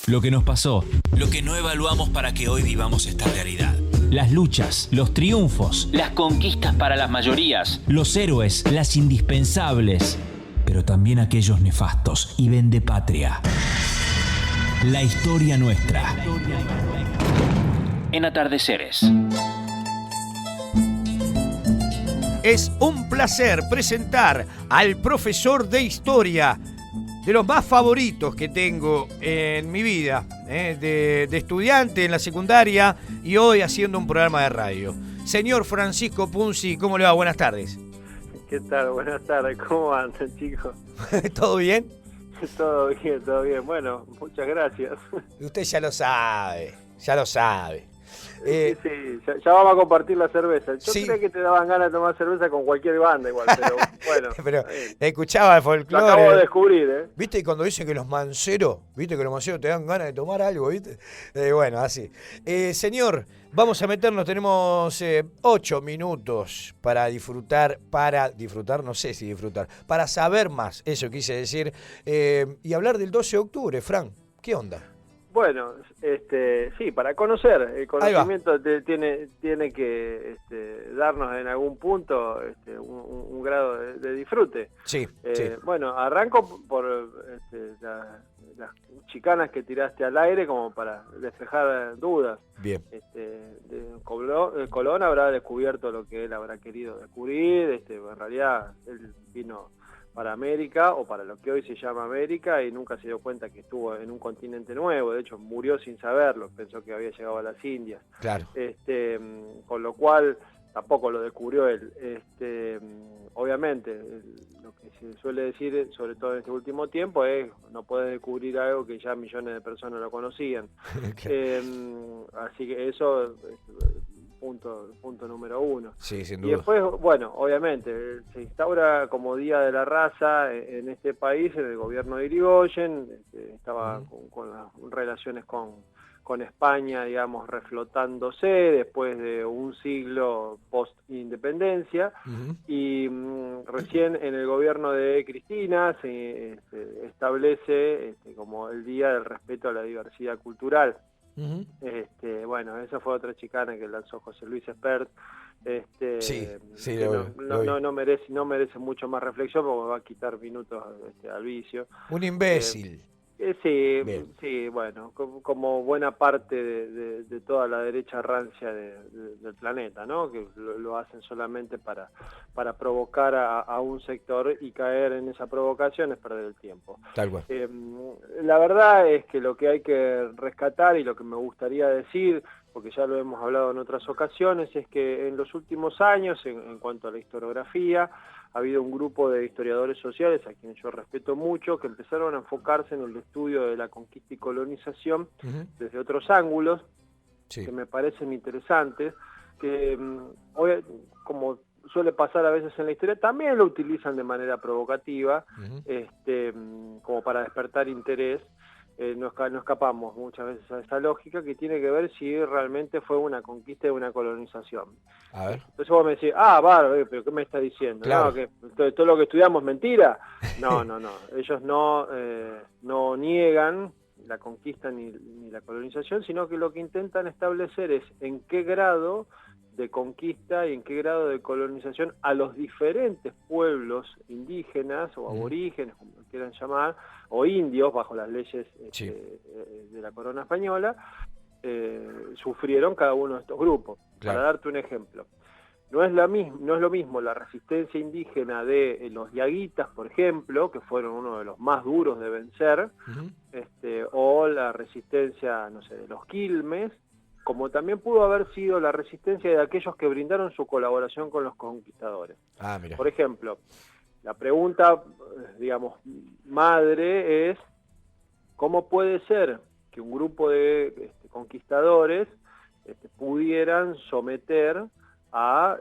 Lo que nos pasó, lo que no evaluamos para que hoy vivamos esta realidad. Las luchas, los triunfos, las conquistas para las mayorías, los héroes, las indispensables, pero también aquellos nefastos y vendepatria. La historia nuestra. En Atardeceres. Es un placer presentar al profesor de historia, de los más favoritos que tengo en mi vida, de estudiante en la secundaria y hoy haciendo un programa de radio. Señor Francisco Punzi, ¿cómo le va? Buenas tardes. ¿Qué tal? Buenas tardes. ¿Cómo andan, chicos? ¿Todo bien? Todo bien, todo bien. Bueno, muchas gracias. Usted ya lo sabe, ya lo sabe. Sí, ya vamos a compartir la cerveza. Yo sí. creía que te daban ganas de tomar cerveza con cualquier banda igual, pero bueno. Pero escuchaba el folclore. Lo acabo de descubrir, ¿eh? ¿Viste cuando dicen que los manceros, te dan ganas de tomar algo, viste? Bueno, así. Señor, vamos a meternos, tenemos 8 minutos para disfrutar, no sé si disfrutar, para saber más, eso quise decir, y hablar del 12 de octubre, Fran, ¿qué onda? Bueno, sí, para conocer, el conocimiento tiene que darnos en algún punto un grado de disfrute. Sí, sí. Bueno, arranco por las chicanas que tiraste al aire como para despejar dudas. Bien. Colón habrá descubierto lo que él habrá querido descubrir, en realidad él vino para América, o para lo que hoy se llama América, y nunca se dio cuenta que estuvo en un continente nuevo. De hecho, murió sin saberlo, pensó que había llegado a las Indias. Claro. Con lo cual, tampoco lo descubrió él. Obviamente, lo que se suele decir, sobre todo en este último tiempo, es no puedes descubrir algo que ya millones de personas lo conocían. Así que eso... Punto número uno. Sí, sin duda. Y después, bueno, obviamente, se instaura como Día de la Raza en este país, en el gobierno de Irigoyen, estaba con las relaciones con España, digamos, reflotándose después de un siglo post-independencia, y recién en el gobierno de Cristina se establece como el Día del Respeto a la Diversidad Cultural. Bueno, esa fue otra chicana que lanzó José Luis Espert. Sí, no merece mucho más reflexión porque me va a quitar minutos al vicio. Un imbécil. Sí, bueno, como buena parte de toda la derecha rancia del planeta, ¿no? Que lo hacen solamente para provocar a un sector, y caer en esa provocación es perder el tiempo. Tal cual. La verdad es que lo que hay que rescatar, y lo que me gustaría decir, porque ya lo hemos hablado en otras ocasiones, es que en los últimos años, en cuanto a la historiografía, ha habido un grupo de historiadores sociales, a quienes yo respeto mucho, que empezaron a enfocarse en el estudio de la conquista y colonización desde otros ángulos, que me parecen interesantes, que hoy, como suele pasar a veces en la historia, también lo utilizan de manera provocativa, como para despertar interés. No escapamos muchas veces a esa lógica, que tiene que ver si realmente fue una conquista y una colonización. A ver. Entonces vos me decís, pero ¿qué me está diciendo? Claro. ¿No? ¿Que todo lo que estudiamos es mentira? No. Ellos no niegan la conquista ni la colonización, sino que lo que intentan establecer es en qué grado de conquista y en qué grado de colonización a los diferentes pueblos indígenas o aborígenes, como lo quieran llamar, o indios, bajo las leyes de la corona española, sufrieron cada uno de estos grupos. Claro. Para darte un ejemplo, no es lo mismo la resistencia indígena de los diaguitas, por ejemplo, que fueron uno de los más duros de vencer, o la resistencia, no sé, de los quilmes, como también pudo haber sido la resistencia de aquellos que brindaron su colaboración con los conquistadores. Mira. Por ejemplo, la pregunta, digamos, madre es, ¿cómo puede ser que un grupo de conquistadores pudieran someter a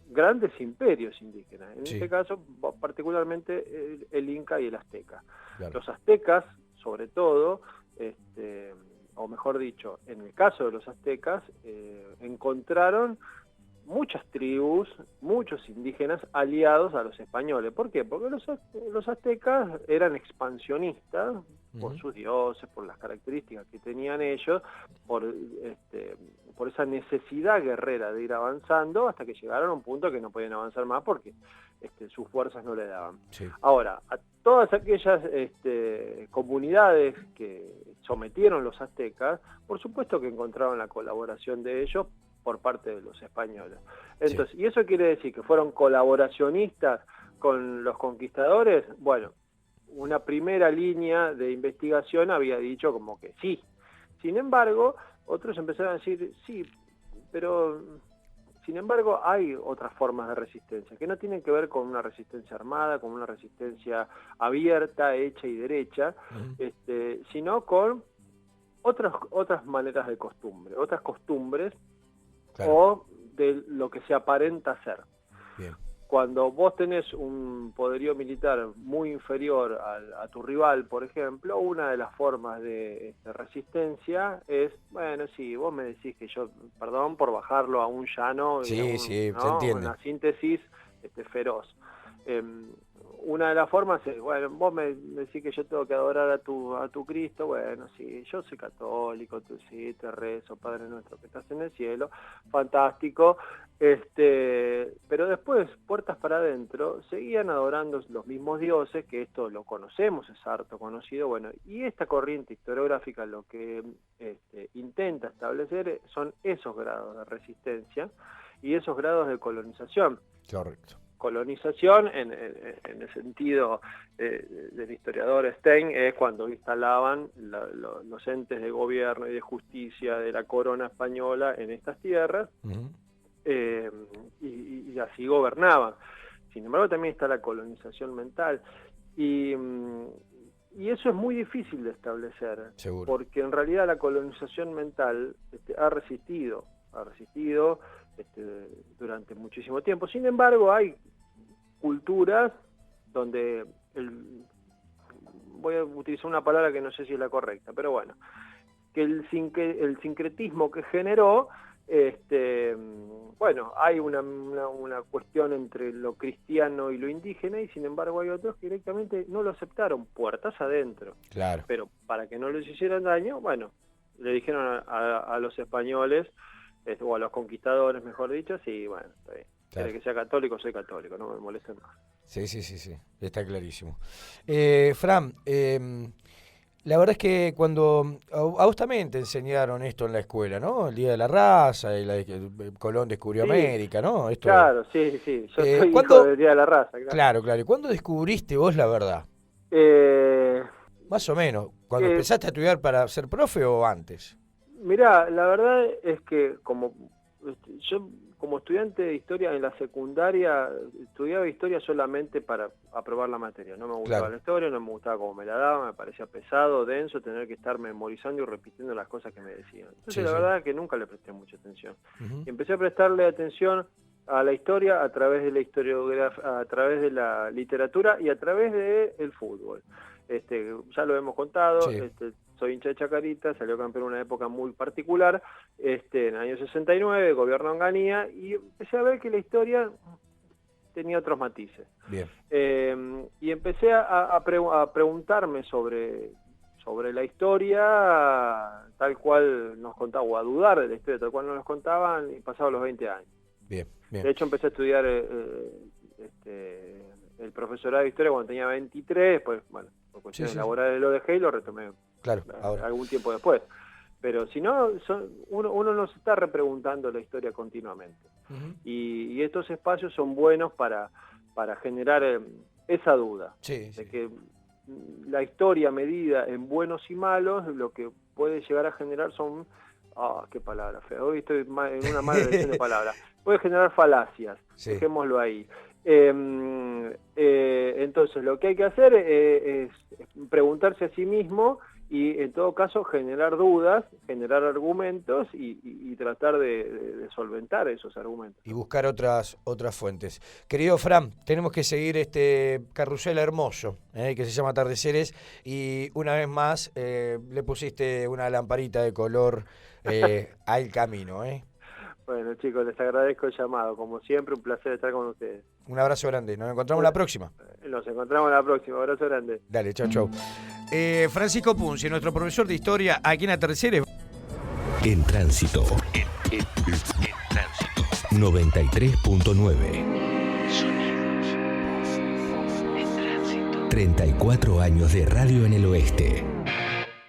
grandes imperios indígenas? En este caso, particularmente el Inca y el Azteca. Claro. Los aztecas, sobre todo, o mejor dicho, en el caso de los aztecas, encontraron muchas tribus, muchos indígenas aliados a los españoles. ¿Por qué? Porque los aztecas eran expansionistas por sus dioses, por las características que tenían ellos, por esa necesidad guerrera de ir avanzando hasta que llegaron a un punto que no podían avanzar más porque sus fuerzas no le daban. Sí. Ahora, a todas aquellas comunidades que sometieron los aztecas, por supuesto que encontraron la colaboración de ellos por parte de los españoles. Entonces, sí. ¿Y eso quiere decir que fueron colaboracionistas con los conquistadores? Bueno, una primera línea de investigación había dicho como que sí. Sin embargo, otros empezaron a decir, sí, pero sin embargo hay otras formas de resistencia, que no tienen que ver con una resistencia armada, con una resistencia abierta, hecha y derecha, sino con otras maneras de costumbre, otras costumbres, claro, o de lo que se aparenta ser. Bien. Cuando vos tenés un poderío militar muy inferior a tu rival, por ejemplo, una de las formas de resistencia es, bueno, sí, vos me decís que yo, perdón por bajarlo a un llano, sí, ¿no? Se entiende. Una síntesis feroz. Una de las formas es, bueno, vos me decís que yo tengo que adorar a tu Cristo, bueno, sí, yo soy católico, tú sí, te rezo, Padre nuestro que estás en el cielo, fantástico, pero después, puertas para adentro, seguían adorando los mismos dioses, que esto lo conocemos, es harto conocido, bueno, y esta corriente historiográfica lo que intenta establecer son esos grados de resistencia y esos grados de colonización. Correcto. Colonización, en el sentido del historiador Stein, es cuando instalaban los entes de gobierno y de justicia de la corona española en estas tierras, y así gobernaban. Sin embargo, también está la colonización mental, y eso es muy difícil de establecer. Seguro. Porque en realidad la colonización mental ha resistido durante muchísimo tiempo. Sin embargo, hay culturas donde voy a utilizar una palabra que no sé si es la correcta, pero bueno, que el sincretismo que generó, bueno, hay una cuestión entre lo cristiano y lo indígena, y sin embargo hay otros que directamente no lo aceptaron, puertas adentro. Claro. Pero para que no les hicieran daño, bueno, le dijeron a los españoles, o a los conquistadores, mejor dicho, sí, bueno, está bien. Claro. Que sea católico, soy católico, no me molesten más. Sí, está clarísimo. Fran, la verdad es que cuando a vos también te enseñaron esto en la escuela, ¿no? El Día de la Raza, Colón descubrió América, ¿no? Esto, claro, sí, yo soy hijo del Día de la Raza. Claro. ¿Y cuándo descubriste vos la verdad? Más o menos, ¿cuando empezaste a estudiar para ser profe o antes? Mirá, la verdad es que yo como estudiante de historia en la secundaria estudiaba historia solamente para aprobar la materia. No me gustaba la historia, no me gustaba cómo me la daban, me parecía pesado, denso, tener que estar memorizando y repitiendo las cosas que me decían. Entonces la verdad es que nunca le presté mucha atención. Y empecé a prestarle atención a la historia a través de la historiografía, a través de la literatura y a través del fútbol. Ya lo hemos contado, soy hincha de Chacarita, salió campeón en una época muy particular, en el año 69, gobierno Onganía, y empecé a ver que la historia tenía otros matices. Bien. Y empecé a preguntarme sobre la historia tal cual nos contaba, o a dudar de la historia tal cual nos contaban, y pasados los 20 años. Bien. De hecho, empecé a estudiar el profesorado de historia cuando tenía 23, después, bueno, por cuestiones laborales lo dejé y lo retomé algún tiempo después. Pero si no, uno no se está repreguntando la historia continuamente. Y estos espacios son buenos para generar esa duda, de que la historia medida en buenos y malos, lo que puede llegar a generar son... qué palabra fea, hoy estoy en una mala elección de palabras. Puede generar falacias, dejémoslo ahí. Entonces lo que hay que hacer es preguntarse a sí mismo y en todo caso generar dudas, generar argumentos y tratar de solventar esos argumentos. Y buscar otras fuentes. Querido Fran, tenemos que seguir este carrusel hermoso que se llama Atardeceres, y una vez más le pusiste una lamparita de color al camino. Bueno, chicos, les agradezco el llamado. Como siempre, un placer estar con ustedes. Un abrazo grande. Nos encontramos la próxima. Nos encontramos la próxima. Abrazo grande. Dale, chau, chau. Francisco Punzi, nuestro profesor de historia aquí en Atardeceres. En Tránsito. En Tránsito. 93.9. Sonidos. En Tránsito. 34 años de radio en el oeste.